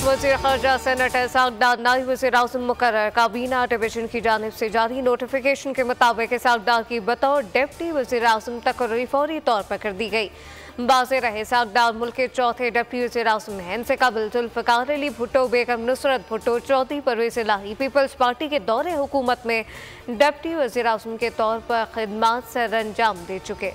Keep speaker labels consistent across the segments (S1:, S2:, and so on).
S1: वज़ीर ख़ारजा सेनेटर इसाक़ नायब वज़ीर-ए-आज़म मुक़र्रर। काबीना डिवीज़न की जानिब से जारी नोटिफिकेशन के मुताबिक इसाक़ की बतौर डिप्टी वज़ीर-ए-आज़म तकर्री फौरी तौर पर कर दी गई। वाज़ेह रहे इसाक़ मुल्क के चौथे डिप्टी वज़ीर-ए-आज़म हैं। इनसे कबल जुल्फ़िकार अली भुट्टो, बेगम नुसरत भुट्टो, चौधरी परवेज़ इलाही पीपल्स पार्टी के दौरे हुकूमत में डिप्टी वज़ीर-ए-आज़म के तौर पर खिदमात सर अंजाम दे चुके।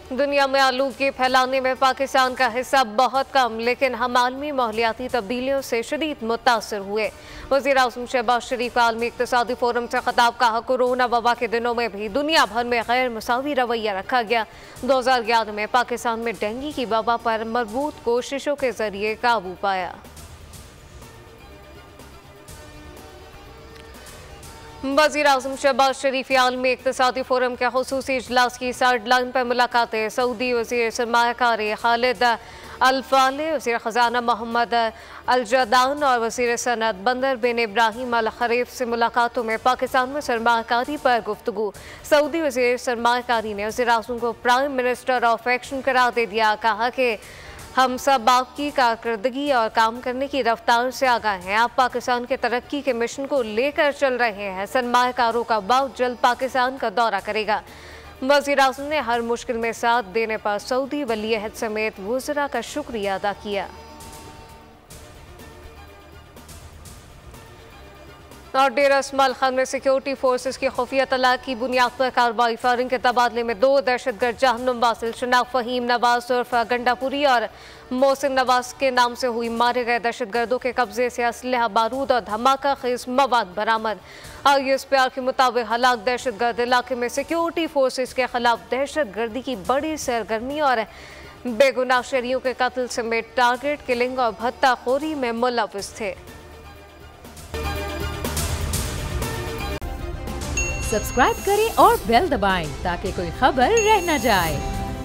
S1: दुनिया में आलूगी फैलाने में पाकिस्तान का हिस्सा बहुत कम, लेकिन हम आलमी माहौलियाती तब्दीलियों से शदीद मुतासर हुए। वज़ीर-ए-आज़म शहबाज शरीफ आलमी इक़्तिसादी फोरम से खिताब कहा, कोरोना वबा के दिनों में भी दुनिया भर में गैर मसावी रवैया रखा गया। 2011 में पाकिस्तान में डेंगू की वबा पर मरबूत कोशिशों के जरिए काबू पाया। वज़ीर-ए-आज़म शहबाज शरीफ आलमी इक़्तिसादी फोरम के ख़ुसूसी इजलास की साइड लाइन पर मुलाकातें। सऊदी वज़ीर सरमायाकारी खालिद अल-फाले, वज़ीर ख़जाना मोहम्मद अल-जदान और वज़ीर सनअत बंदर बिन इब्राहिम अल-खरीफ से मुलाकातों में पाकिस्तान में सरमायाकारी पर गुफ्तगू। सऊदी वज़ीर सरमायाकारी ने वज़ीर-ए-आज़म को प्राइम मिनिस्टर ऑफ एक्शन करार दे दिया। कहा कि हम सब आपकी कारकर्दगी और काम करने की रफ्तार से आगाह हैं। आप पाकिस्तान के तरक्की के मिशन को लेकर चल रहे हैं। सरमायाकारों का बाउट जल्द पाकिस्तान का दौरा करेगा। वज़ीर-ए-आज़म ने हर मुश्किल में साथ देने पर सऊदी वली-ए-अहद समेत वज़रा का शुक्रिया अदा किया। और डेरा इस्माइल खान में सिक्योरिटी फोर्सेस की खुफिया तलाक की बुनियाद पर कार्रवाई। फायरिंग के तबादले में 2 दहशतगर्द जहन्नुम वासिल शनाख्त फ़हीम नवाज उर्फ गंडापुरी और मोहसिन नवाज के नाम से हुई। मारे गए दहशतगर्दों के कब्जे से असलहा, बारूद और धमाका खेज मवाद बरामद। ISPR के मुताबिक हलाक दहशतगर्द इलाके में सिक्योरिटी फोर्सेस के खिलाफ दहशत गर्दी की बड़ी सरगर्मी और बेगुनाह शहरियों के कत्ल समेत टारगेट किलिंग और भत्ताखोरी में मुलव्विस थे।
S2: सब्सक्राइब करें और बेल दबाएं ताकि कोई खबर रह न जाए।